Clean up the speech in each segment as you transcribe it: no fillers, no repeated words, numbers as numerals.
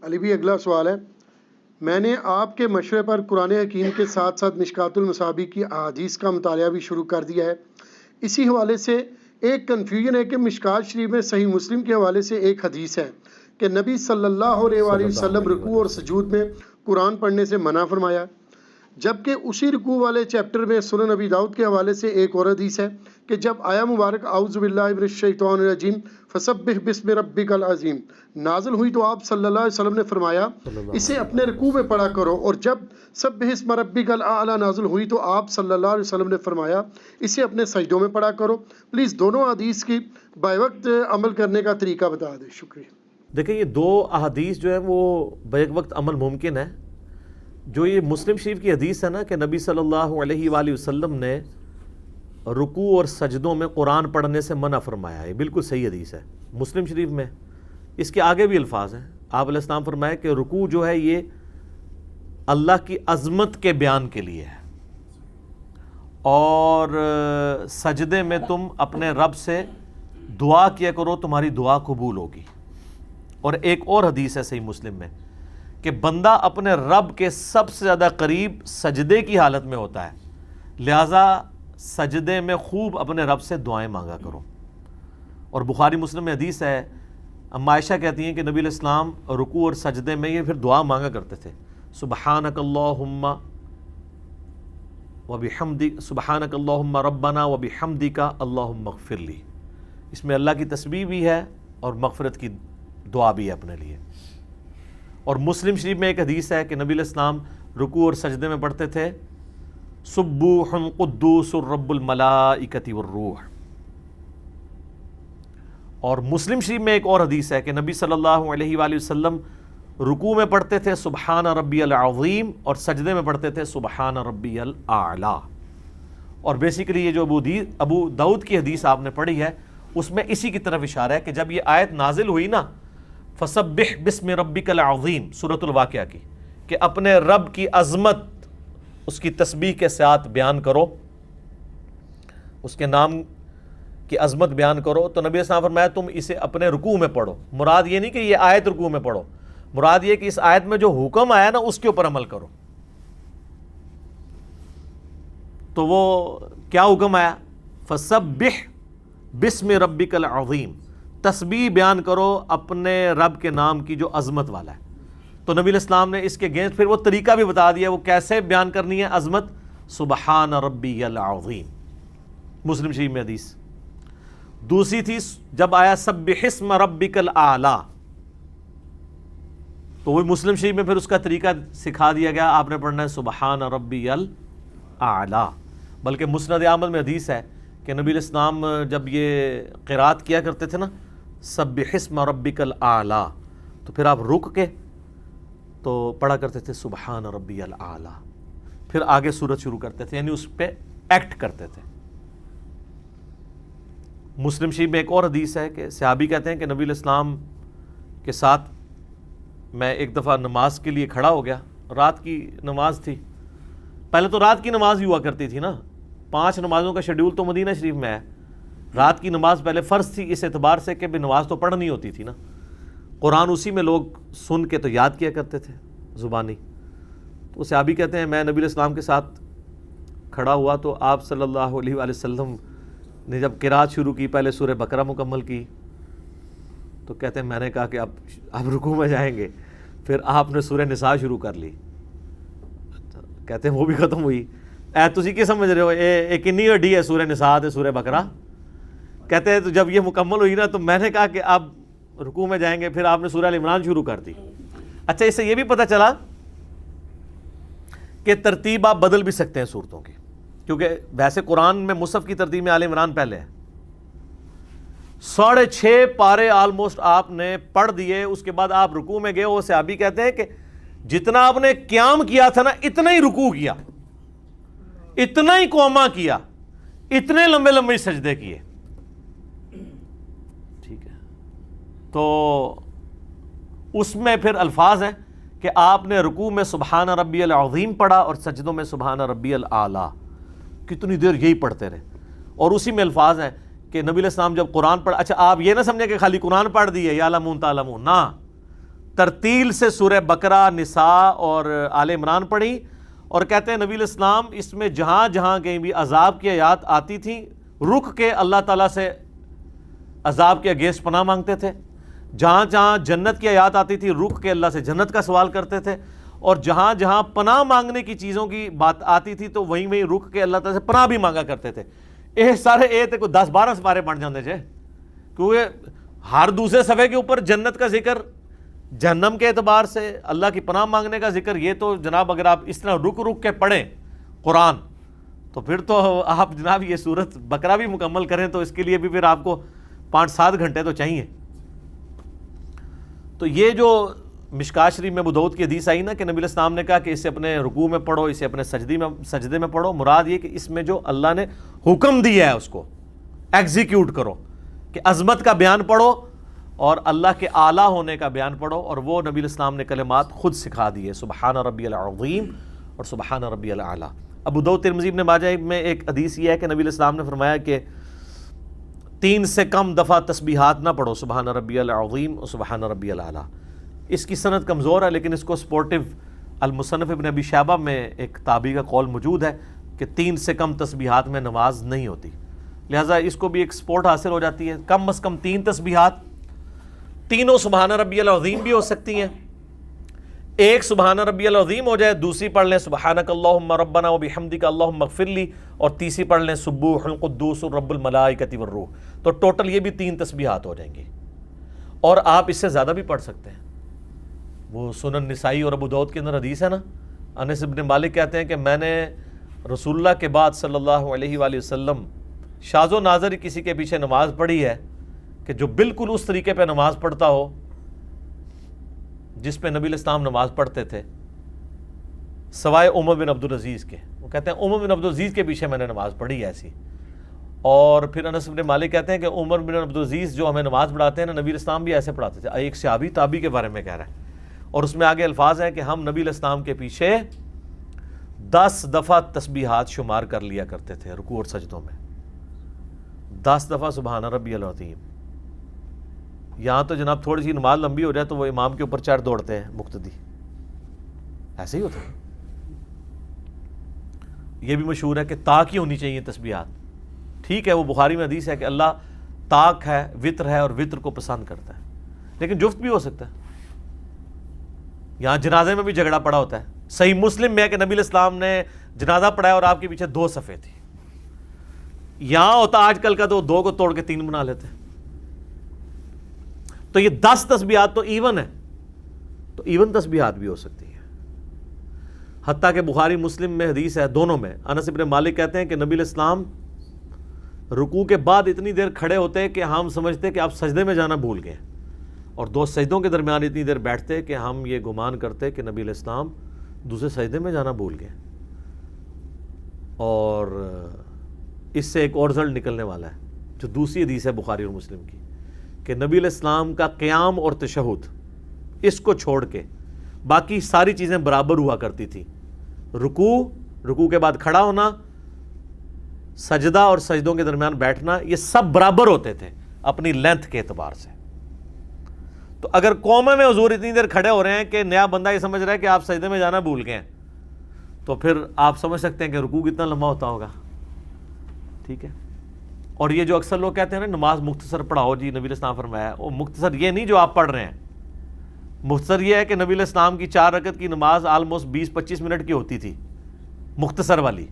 علی بھی اگلا سوال ہے، میں نے آپ کے مشورے پر قرآن حکیم کے ساتھ ساتھ مشکات المصابیح کی احادیث کا مطالعہ بھی شروع کر دیا ہے۔ اسی حوالے سے ایک کنفیوژن ہے کہ مشکات شریف میں صحیح مسلم کے حوالے سے ایک حدیث ہے کہ نبی صلی اللہ علیہ وآلہ وسلم رکوع اور سجود میں قرآن پڑھنے سے منع فرمایا، جبکہ اسی رکوع والے چیپٹر میں سنن نبی داؤد کے حوالے سے ایک اور حدیث ہے کہ جب آیا مبارک اعوذ باللہ من الشیطان الرجیم فسبح بسم ربک العظیم نازل ہوئی تو آپ صلی اللہ علیہ وسلم نے فرمایا اسے اپنے رکوع میں پڑھا کرو، اور جب سبح اسم ربک الاعلی نازل ہوئی تو آپ صلی اللہ علیہ وسلم نے فرمایا اسے اپنے سجدوں میں پڑھا کرو۔ پلیز دونوں حدیث کی بائی وقت عمل کرنے کا طریقہ بتا دیں، شکریہ۔ دیکھیں یہ دو احادیث جو ہیں وہ بیک وقت عمل ممکن ہے۔ جو یہ مسلم شریف کی حدیث ہے نا کہ نبی صلی اللہ علیہ وآلہ وسلم نے رکوع اور سجدوں میں قرآن پڑھنے سے منع فرمایا ہے، یہ بالکل صحیح حدیث ہے مسلم شریف میں۔ اس کے آگے بھی الفاظ ہیں، آپ علیہ السلام فرمایا کہ رکوع جو ہے یہ اللہ کی عظمت کے بیان کے لیے ہے، اور سجدے میں تم اپنے رب سے دعا کیا کرو، تمہاری دعا قبول ہوگی۔ اور ایک اور حدیث ہے صحیح مسلم میں کہ بندہ اپنے رب کے سب سے زیادہ قریب سجدے کی حالت میں ہوتا ہے، لہٰذا سجدے میں خوب اپنے رب سے دعائیں مانگا کرو۔ اور بخاری مسلم میں حدیث ہے، اما عائشہ کہتی ہیں کہ نبی علیہ السلام رکوع اور سجدے میں یہ پھر دعا مانگا کرتے تھے، سبحانک اللہم وبحمدک، سبحانک اللہم ربنا وبحمدک اللہم اغفر لی۔ اس میں اللہ کی تسبیح بھی ہے اور مغفرت کی دعا بھی ہے اپنے لیے۔ اور مسلم شریف میں ایک حدیث ہے کہ نبی علیہ السلام رکوع اور سجدے میں پڑھتے تھے سبوح قدوس رب الملائکۃ والروح۔ اور مسلم شریف میں ایک اور حدیث ہے کہ نبی صلی اللہ علیہ وآلہ وسلم رکوع میں پڑھتے تھے سبحان ربی العظیم، اور سجدے میں پڑھتے تھے سبحان ربی الاعلی۔ اور بیسیکلی یہ جو ابو داؤد کی حدیث آپ نے پڑھی ہے اس میں اسی کی طرف اشارہ ہے کہ جب یہ آیت نازل ہوئی نا فسبح بسم ربک العظیم سورۃ الواقعہ کی، کہ اپنے رب کی عظمت اس کی تسبیح کے ساتھ بیان کرو، اس کے نام کی عظمت بیان کرو، تو نبی صلی اللہ علیہ وسلم نے فرمایا تم اسے اپنے رکوع میں پڑھو۔ مراد یہ نہیں کہ یہ آیت رکوع میں پڑھو، مراد یہ کہ اس آیت میں جو حکم آیا نا اس کے اوپر عمل کرو۔ تو وہ کیا حکم آیا؟ فسبح بسم ربک العظیم، تسبیح بیان کرو اپنے رب کے نام کی جو عظمت والا ہے۔ تو نبی علیہ السلام نے اس کے اگینسٹ پھر وہ طریقہ بھی بتا دیا، وہ کیسے بیان کرنی ہے عظمت، سبحان ربی العظیم، مسلم شریف میں حدیث۔ دوسری تھی جب آیا سبح اسم ربک الاعلی، تو وہ مسلم شریف میں پھر اس کا طریقہ سکھا دیا گیا، آپ نے پڑھنا ہے سبحان ربی الاعلی۔ بلکہ مسند احمد میں حدیث ہے کہ نبی علیہ السلام جب یہ قرات کیا کرتے تھے نا سبح اسم ربک الاعلی، تو پھر آپ رک کے تو پڑھا کرتے تھے سبحان ربی الاعلی، پھر آگے سورت شروع کرتے تھے، یعنی اس پہ ایکٹ کرتے تھے۔ مسلم شریف میں ایک اور حدیث ہے کہ صحابی کہتے ہیں کہ نبی علیہ السلام کے ساتھ میں ایک دفعہ نماز کے لیے کھڑا ہو گیا، رات کی نماز تھی۔ پہلے تو رات کی نماز ہی ہوا کرتی تھی نا، 5 نمازوں کا شیڈیول تو مدینہ شریف میں ہے، رات کی نماز پہلے فرض تھی اس اعتبار سے کہ بھی نماز تو پڑھنی ہوتی تھی نا، قرآن اسی میں لوگ سن کے تو یاد کیا کرتے تھے زبانی۔ تو صحابی کہتے ہیں میں نبی علیہ السلام کے ساتھ کھڑا ہوا تو آپ صلی اللہ علیہ وآلہ وسلم نے جب قرات شروع کی، پہلے سورہ بقرہ مکمل کی، تو کہتے ہیں میں نے کہا کہ اب رکوع میں جائیں گے، پھر آپ نے سورہ نساء شروع کر لی، کہتے ہیں وہ بھی ختم ہوئی۔ تسی کی سمجھ رہے ہو ایک کنی ہڈی ہے سورہ نساء تے سورہ بقرہ، کہتے ہیں تو جب یہ مکمل ہوئی نا تو میں نے کہا کہ اب رکوع میں جائیں گے، پھر آپ نے سورہ ال عمران شروع کر دی۔ اچھا اس سے یہ بھی پتہ چلا کہ ترتیب آپ بدل بھی سکتے ہیں صورتوں کی، کیونکہ ویسے قرآن میں مصحف کی ترتیب میں آل عمران پہلے ہے، 6.5 پارے آلموسٹ آپ نے پڑھ دیے، اس کے بعد آپ رکوع میں گئے۔ وہ صحابی کہتے ہیں کہ جتنا آپ نے قیام کیا تھا نا اتنا ہی رکوع کیا، اتنا ہی قوما کیا، اتنے لمبے لمبے سجدے کیے۔ ٹھیک ہے، تو اس میں پھر الفاظ ہیں کہ آپ نے رکوع میں سبحان ربی العظیم پڑھا اور سجدوں میں سبحان ربی الاعلی، کتنی دیر یہی پڑھتے رہے۔ اور اسی میں الفاظ ہیں کہ نبی علیہ السلام جب قرآن پڑھ، اچھا آپ یہ نہ سمجھیں کہ خالی قرآن پڑھ دیے یا یعلمون تعلمون، نہ، ترتیل سے سورہ بقرہ، نساء اور آل عمران پڑھی، اور کہتے ہیں نبی علیہ السلام اس میں جہاں جہاں کہیں بھی عذاب کی آیات آتی تھیں رک کے اللہ تعالیٰ سے عذاب کے اگینسٹ پناہ مانگتے تھے، جہاں جہاں جنت کی آیات آتی تھی رک کے اللہ سے جنت کا سوال کرتے تھے، اور جہاں جہاں پناہ مانگنے کی چیزوں کی بات آتی تھی تو وہیں وہیں رک کے اللہ تعالیٰ سے پناہ بھی مانگا کرتے تھے۔ سارے تے کوئی 10-12 سپارے پڑھ جاندے تھے، کیونکہ ہر دوسرے صفحے کے اوپر جنت کا ذکر، جہنم کے اعتبار سے اللہ کی پناہ مانگنے کا ذکر، یہ تو جناب اگر آپ اس طرح رک رک کے پڑھیں قرآن تو پھر تو آپ جناب یہ سورت بقرہ بھی مکمل کریں تو اس کے لیے بھی پھر آپ کو 5-7 گھنٹے تو چاہیے۔ تو یہ جو مشکاۃ شریف میں ابو داؤد کی حدیث آئی نا کہ نبی علیہ السلام نے کہا کہ اسے اپنے رکوع میں پڑھو، اسے اپنے سجدے میں پڑھو، مراد یہ کہ اس میں جو اللہ نے حکم دیا ہے اس کو ایگزیکیوٹ کرو، کہ عظمت کا بیان پڑھو اور اللہ کے اعلیٰ ہونے کا بیان پڑھو، اور وہ نبی علیہ السلام نے کلمات خود سکھا دیے، سبحان ربی العظیم اور سبحان ربی الاعلیٰ۔ ابو داؤد ترمذی ابن ماجہ میں ایک حدیث یہ ہے کہ نبی علیہ السلام نے فرمایا کہ 3 سے کم دفعہ تسبیحات نہ پڑھو، سبحان ربی العظیم اور سبحان ربی الاعلیٰ۔ اس کی سند کمزور ہے، لیکن اس کو سپورٹیو المصنف ابن ابی شیبہ میں ایک تابعی کا قول موجود ہے کہ 3 سے کم تسبیحات میں نماز نہیں ہوتی، لہٰذا اس کو بھی ایک سپورٹ حاصل ہو جاتی ہے۔ کم از کم 3 تسبیحات، تینوں سبحان ربی العظیم بھی ہو سکتی ہیں، ایک سبحان ربی العظیم ہو جائے، دوسری پڑھ لیں سبحانک اللہم ربنا وبحمدک اللہم اغفر لی، اور تیسری پڑھ لیں سبوح القدوس رب الملائکۃ والروح، تو ٹوٹل یہ بھی 3 تسبیحات ہو جائیں گی۔ اور آپ اس سے زیادہ بھی پڑھ سکتے ہیں، وہ سنن نسائی اور ابو داؤد کے اندر حدیث ہے نا، انس بن مالک کہتے ہیں کہ میں نے رسول اللہ کے بعد صلی اللہ علیہ وآلہ وسلم شاذ و نادر کسی کے پیچھے نماز پڑھی ہے کہ جو بالکل اس طریقے پہ نماز پڑھتا ہو جس پہ نبی علیہ السلام نماز پڑھتے تھے، سوائے عمر بن عبدالعزیز کے۔ وہ کہتے ہیں عمر بن عبدالعزیز کے پیچھے میں نے نماز پڑھی ایسی، اور پھر انس بن مالک کہتے ہیں کہ عمر بن عبدالعزیز جو ہمیں نماز پڑھاتے ہیں نا، نبی علیہ السلام بھی ایسے پڑھاتے تھے۔ ایک صحابی تابعی کے بارے میں کہہ رہا ہے، اور اس میں آگے الفاظ ہیں کہ ہم نبی علیہ السلام کے پیچھے 10 دفعہ تسبیحات شمار کر لیا کرتے تھے رکوع اور سجدوں میں، 10 دفعہ سبحان ربی العظیم۔ یہاں تو جناب تھوڑی سی نماز لمبی ہو جائے تو وہ امام کے اوپر چڑھ دوڑتے ہیں مقتدی، ایسے ہی ہوتا ہے۔ یہ بھی مشہور ہے کہ طاق ہی ہونی چاہیے تسبیحات، ٹھیک ہے، وہ بخاری میں حدیث ہے کہ اللہ طاق ہے، وطر ہے، اور وطر کو پسند کرتا ہے، لیکن جفت بھی ہو سکتا ہے۔ یہاں جنازے میں بھی جھگڑا پڑا ہوتا ہے، صحیح مسلم میں ہے کہ نبی علیہ السلام نے جنازہ پڑھایا اور آپ کے پیچھے 2 صفیں تھی، یہاں ہوتا آج کل کا تو 2 کو توڑ کے 3 بنا لیتے ہیں۔ تو یہ 10 تسبیحات تو ایون ہے، تو ایون تسبیحات بھی ہو سکتی ہیں، حتیٰ کہ بخاری مسلم میں حدیث ہے دونوں میں، انس بن مالک کہتے ہیں کہ نبی علیہ السلام رکوع کے بعد اتنی دیر کھڑے ہوتے کہ ہم سمجھتے کہ آپ سجدے میں جانا بھول گئے، اور 2 سجدوں کے درمیان اتنی دیر بیٹھتے کہ ہم یہ گمان کرتے کہ نبی علیہ السلام دوسرے سجدے میں جانا بھول گئے۔ اور اس سے ایک اور رزلٹ نکلنے والا ہے جو دوسری حدیث ہے بخاری اور مسلم کی، کہ نبی علیہ السلام کا قیام اور تشہد، اس کو چھوڑ کے باقی ساری چیزیں برابر ہوا کرتی تھی، رکوع کے بعد کھڑا ہونا، سجدہ اور سجدوں کے درمیان بیٹھنا، یہ سب برابر ہوتے تھے اپنی لینتھ کے اعتبار سے۔ تو اگر قوم میں حضور اتنی دیر کھڑے ہو رہے ہیں کہ نیا بندہ یہ سمجھ رہا ہے کہ آپ سجدے میں جانا بھول گئے ہیں، تو پھر آپ سمجھ سکتے ہیں کہ رکوع کتنا لمبا ہوتا ہوگا، ٹھیک ہے۔ اور یہ جو اکثر لوگ کہتے ہیں نا نماز مختصر پڑھاؤ جی، نبی علیہ السلام فرمایا، وہ مختصر یہ نہیں جو آپ پڑھ رہے ہیں، مختصر یہ ہے کہ نبی علیہ السلام کی 4 رکعت کی نماز آلموسٹ 20-25 منٹ کی ہوتی تھی مختصر والی،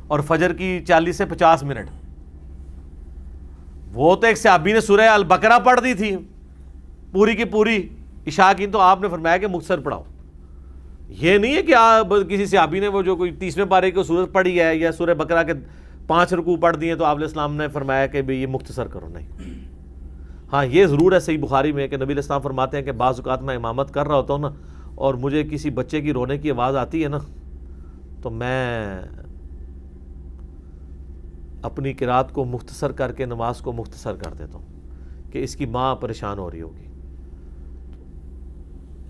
اور فجر کی 40 سے 50 منٹ۔ وہ تو ایک صحابی نے سورہ البقرہ پڑھ دی تھی پوری کی پوری عشاء کی، تو آپ نے فرمایا کہ مختصر پڑھاؤ۔ یہ نہیں ہے کہ آپ کسی صحابی نے وہ جو کوئی 30ویں پارے کی سورت پڑھی ہے یا سورہ بقرہ کے 5 رکوع پڑھ دیے تو آپ علیہ السلام نے فرمایا کہ یہ مختصر کرو، نہیں۔ ہاں یہ ضرور ہے صحیح بخاری میں کہ نبی علیہ السلام فرماتے ہیں کہ بعض اوقات میں امامت کر رہا ہوتا ہوں نا، اور مجھے کسی بچے کی رونے کی آواز آتی ہے نا، تو میں اپنی قرات کو مختصر کر کے نماز کو مختصر کر دیتا ہوں کہ اس کی ماں پریشان ہو رہی ہوگی۔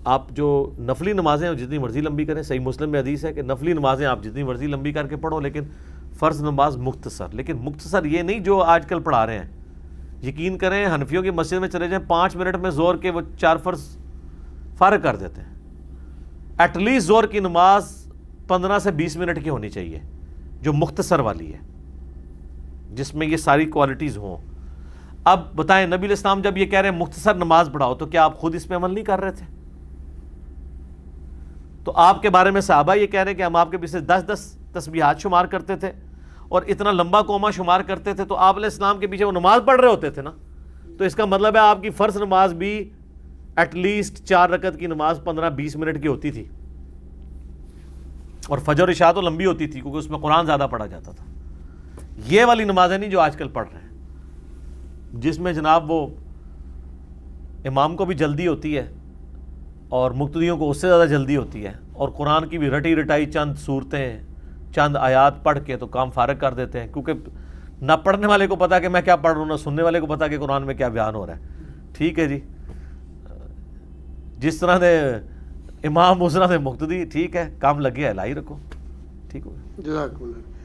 آپ جو نفلی نمازیں ہیں جتنی مرضی لمبی کریں، صحیح مسلم میں حدیث ہے کہ نفلی نمازیں آپ جتنی مرضی لمبی کر کے پڑھو، لیکن فرض نماز مختصر۔ لیکن مختصر یہ نہیں جو آج کل پڑھا رہے ہیں، یقین کریں حنفیوں کی مسجد میں چلے جائیں 5 منٹ میں زور کے وہ 4 فارغ کر دیتے ہیں. ایٹ لیسٹ ظہر کی نماز 15 سے 20 منٹ کی ہونی چاہیے جو مختصر والی ہے, جس میں یہ ساری کوالٹیز ہوں. اب بتائیں نبی علیہ السلام جب یہ کہہ رہے ہیں مختصر نماز پڑھاؤ, تو کیا آپ خود اس پہ عمل نہیں کر رہے تھے؟ تو آپ کے بارے میں صحابہ یہ کہہ رہے ہیں کہ ہم آپ کے پیچھے 10 تسبیحات شمار کرتے تھے اور اتنا لمبا قوما شمار کرتے تھے, تو آپ علیہ السلام کے پیچھے وہ نماز پڑھ رہے ہوتے تھے نا. تو اس کا مطلب ہے آپ کی فرض نماز بھی ایٹ لیسٹ 4 رکعت کی نماز 15-20 منٹ کی ہوتی تھی, اور فجر اور عشاء تو لمبی ہوتی تھی کیونکہ اس میں قرآن زیادہ پڑھا جاتا تھا. یہ والی نمازیں نہیں جو آج کل پڑھ رہے ہیں, جس میں جناب وہ امام کو بھی جلدی ہوتی ہے اور مقتدیوں کو اس سے زیادہ جلدی ہوتی ہے, اور قرآن کی بھی رٹی رٹائی چند صورتیں چند آیات پڑھ کے تو کام فارغ کر دیتے ہیں, کیونکہ نہ پڑھنے والے کو پتا کہ میں کیا پڑھ رہا ہوں, نہ سننے والے کو پتا کہ قرآن میں کیا بیان ہو رہا ہے. ٹھیک ہے جی, جس طرح دے امام اس طرح دے مقتدی, ٹھیک ہے, کام لگے ہے لائی رکھو. ٹھیک ہو گیا. جزاک اللہ.